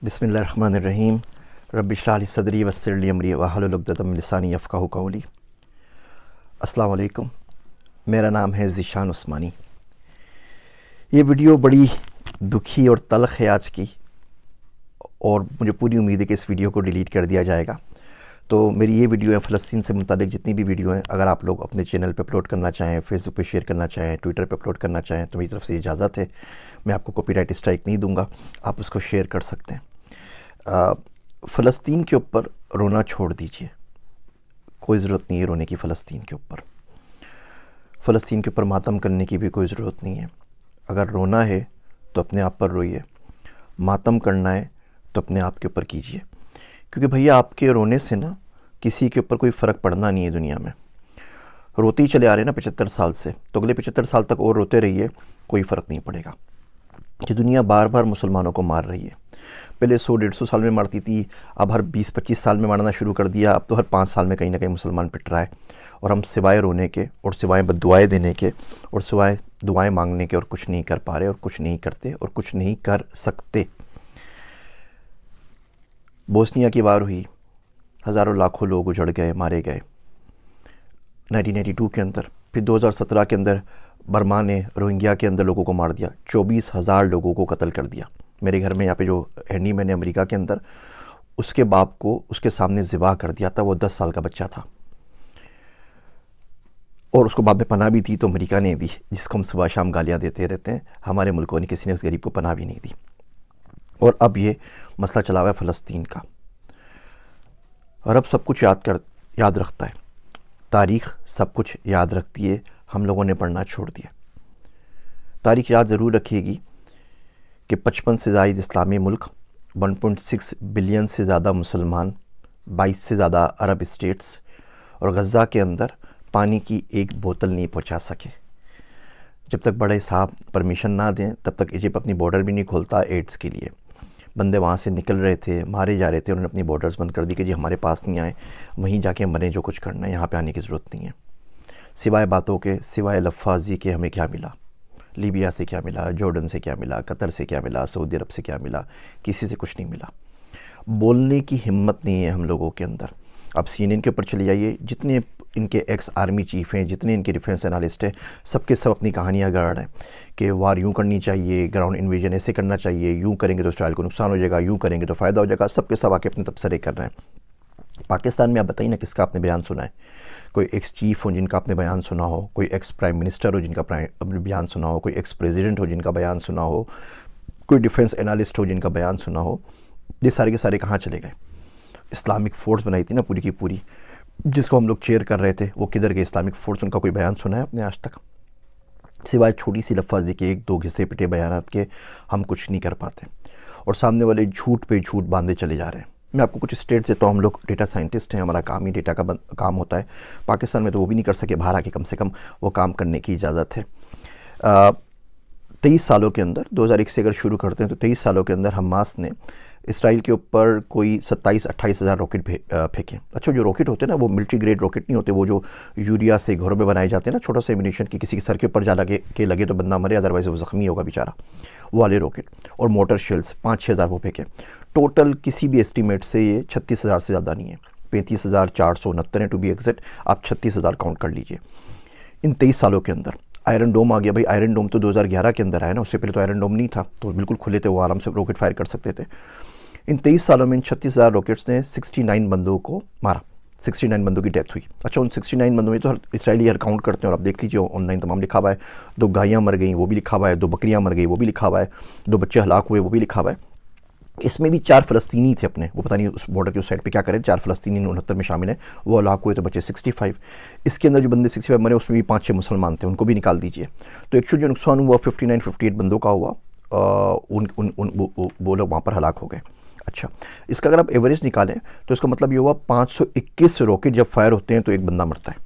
बिस्मिल्लाहिर्रहमानिर्रहीम। रब्बि इश्रह ली सदरी वयस्सिर ली अमरी वहलुल उक़दतम मिन लिसानी यफ़क़हू क़ौली। अस्सलामु अलैकुम, मेरा नाम है ज़ीशान उस्मानी। ये वीडियो बड़ी दुखी और तल्ख़ है आज की, और मुझे पूरी उम्मीद है कि इस वीडियो को डिलीट कर दिया जाएगा। तो मेरी ये वीडियो है फ़लस्तीन से मुताल्लिक़ जितनी भी वीडियो हैं, अगर आप लोग अपने चैनल पे अपलोड करना चाहें, फेसबुक पे शेयर करना चाहें, ट्विटर पे अपलोड करना चाहें, तो मेरी तरफ से इजाज़त है। मैं आपको कॉपीराइट स्ट्राइक नहीं दूंगा, आप उसको शेयर कर सकते हैं। फ़लस्तीन के ऊपर रोना छोड़ दीजिए, कोई ज़रूरत नहीं है रोने की। फ़लस्तीन के ऊपर मातम करने की भी कोई ज़रूरत नहीं है। अगर रोना है तो अपने आप पर रोइए, मातम करना है तो अपने आप के ऊपर कीजिए, क्योंकि भैया आपके रोने से ना किसी के ऊपर कोई फ़र्क पड़ना नहीं है दुनिया में। रोते ही चले आ रहे हैं ना 75 साल से, तो अगले 75 साल तक और रोते रहिए, कोई फ़र्क नहीं पड़ेगा। ये दुनिया बार बार मुसलमानों को मार रही है। पहले 100-150 साल में मारती थी, अब हर 20-25 साल में मारना शुरू कर दिया। अब तो हर 5 साल में कहीं ना कहीं मुसलमान पिट रहा है। और हम सिवाय रोने के और सिवाय बद्दुआएं देने के और सिवाय दुआएं मांगने के और कुछ नहीं कर पा रहे, और कुछ नहीं करते, और कुछ नहीं कर सकते। बोस्निया की वार हुई, हज़ारों लाखों लोग उजड़ गए, मारे गए 1992 के अंदर। फिर 2017 के अंदर बर्मा ने रोहिंग्या के अंदर लोगों को मार दिया, 24,000 लोगों को कत्ल कर दिया। मेरे घर में यहाँ पे जो हैंडी मैन है अमेरिका के अंदर, उसके बाप को उसके सामने ज़िबा कर दिया था। वो 10 साल का बच्चा था, और उसको बाद में पनाह भी थी तो अमेरिका ने दी, जिसको हम सुबह शाम गालियाँ देते रहते हैं। हमारे मुल्कों ने, किसी ने उस गरीब को पनाह भी नहीं दी। और अब ये मसला चला हुआ है फ़लस्तीन का। अरब सब कुछ याद रखता है, तारीख़ सब कुछ याद रखती है, हम लोगों ने पढ़ना छोड़ दिया। तारीख़ याद ज़रूर रखिएगी कि 55 से ज़ायद इस्लामी मुल्क, 1.6 बिलियन से ज़्यादा मुसलमान, 22 से ज़्यादा अरब स्टेट्स, और गज़ा के अंदर पानी की एक बोतल नहीं पहुंचा सके। जब तक बड़े साहब परमिशन ना दें तब तक इजिप्ट अपनी बॉर्डर भी नहीं खोलता एड्स के लिए। बंदे वहाँ से निकल रहे थे, मारे जा रहे थे, उन्होंने अपनी बॉर्डर्स बंद कर दी कि जी हमारे पास नहीं आए, वहीं जाके मरें, जो कुछ करना है, यहाँ पे आने की ज़रूरत नहीं है। सिवाय बातों के, सिवाय लफ्फ़ाज़ी के हमें क्या मिला? लीबिया से क्या मिला? जॉर्डन से क्या मिला? कतर से क्या मिला? सऊदी अरब से क्या मिला? किसी से कुछ नहीं मिला। बोलने की हिम्मत नहीं है हम लोगों के अंदर। आप CNN के ऊपर चले जाइए, जितने इनके एक्स आर्मी चीफ हैं, जितने इनके डिफेंस एनालिस्ट हैं, सबके सब अपनी कहानियाँ गढ़ रहे हैं कि वार यूँ करनी चाहिए, ग्राउंड इन्वेजन ऐसे करना चाहिए, यूँ करेंगे तो इसराइल को नुकसान हो जाएगा, यूँ करेंगे तो फ़ायदा हो जाएगा। सबके सब आके अपने तबसरे कर रहे हैं। पाकिस्तान में आप बताइए ना, किसका आपने बयान सुना है? कोई एक्स चीफ हो जिनका आपने बयान सुना हो, कोई एक्स प्राइम मिनिस्टर हो जिनका बयान सुना हो, कोई एक्स प्रेसिडेंट हो जिनका बयान सुना हो, कोई डिफेंस एनालिस्ट हो जिनका बयान सुना हो? ये सारे के सारे कहाँ चले गए? इस्लामिक फ़ोर्स बनाई थी ना पूरी की पूरी, जिसको हम लोग चेयर कर रहे थे, वो किधर गए इस्लामिक फ़ोर्स? उनका कोई बयान सुना है आपने आज तक? सिवाय छोटी सी लफ्ज़ी के, 1-2 घिसे पिटे बयानात के, हम कुछ नहीं कर पाते। और सामने वाले झूठ पे झूठ बांधे चले जा रहे हैं। मैं आपको कुछ स्टेट से, तो हम लोग डेटा साइंटिस्ट हैं, हमारा काम ही डेटा का काम होता है। पाकिस्तान में तो वो भी नहीं कर सके, बाहर आके कम से कम वो काम करने की इजाज़त है। 23 सालों के अंदर, 2001 से अगर शुरू करते हैं तो 23 सालों के अंदर हमास ने इसराइल के ऊपर कोई 27-28 हज़ार रॉकेट फेंके। अच्छा, जो रॉकेट होते हैं ना, वो मिलिट्री ग्रेड रॉकेट नहीं होते, वो जो यूरिया से घरों में बनाए जाते हैं ना, छोटा सा एम्यूनिशन की, किसी के सर के ऊपर जा लगे तो बंदा मरे, अदरवाइज़ वो ज़ख्मी होगा बेचारा, वो वाले रॉकेट। और मोटर शेल्स 5-6 हज़ार वो फेंके। टोटल किसी भी एस्टीमेट से ये 36,000 से ज़्यादा नहीं है, 35,469 है टू बी एग्जैक्ट। आप 36,000 काउंट कर लीजिए इन 23 सालों के अंदर। आयरन डोम आ गया भाई। आयरन डोम तो 2011 के अंदर आया ना, उससे पहले तो आयरन डोम नहीं था, तो बिल्कुल खुले थे, वो आराम से रॉकेट फायर कर सकते थे। इन 23 सालों में इन 36,000 रॉकेट्स ने 69 बंदों को मारा, 69 बंदों की डेथ हुई। अच्छा, उन 69 बंदों में तो हर इसराइली हर काउंट करते हैं, और आप देख लीजिए ऑनलाइन तमाम लिखा हुआ है। 2 गायें मर गई वो भी लिखा हुआ है, 2 बकरियां मर गई वो भी लिखा हुआ है, 2 बच्चे हलाक हुए वो भी लिखा हुआ है। इसमें भी 4 फ़लस्तीनी थे अपने, वो पता नहीं उस बॉर्डर के उस साइड पे क्या करें। 4 फ़लस्तीनी 69 में शामिल हैं, वो हलाक हुए तो बचे 65। इसके अंदर जो बंदे 65 मरे, उसमें भी 5-6 मुसलमान थे, उनको भी निकाल दीजिए। तो एक्चुअल जो नुकसान हुआ 59-58 बंदों का हुआ। वो लोग वहाँ पर हलाक हो गए। अच्छा, इसका अगर आप एवरेज निकालें तो इसका मतलब ये हुआ 521 रॉकेट जब फायर होते हैं तो एक बंदा मरता है।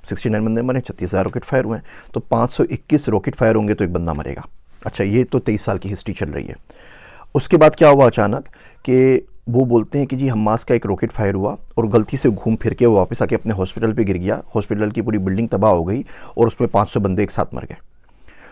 69 बंदे मरे, 36,000 रॉकेट फायर हुए हैं, तो 521 रॉकेट फायर होंगे तो एक बंदा मरेगा। अच्छा, ये तो 23 साल की हिस्ट्री चल रही है। उसके बाद क्या हुआ अचानक कि वो बोलते हैं कि जी हमास का एक रॉकेट फायर हुआ और गलती से घूम फिर के वो वापस आके अपने हॉस्पिटल पे गिर गया, हॉस्पिटल की पूरी बिल्डिंग तबाह हो गई और उसमें 500 बंदे एक साथ मर गए।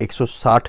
160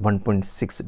1.6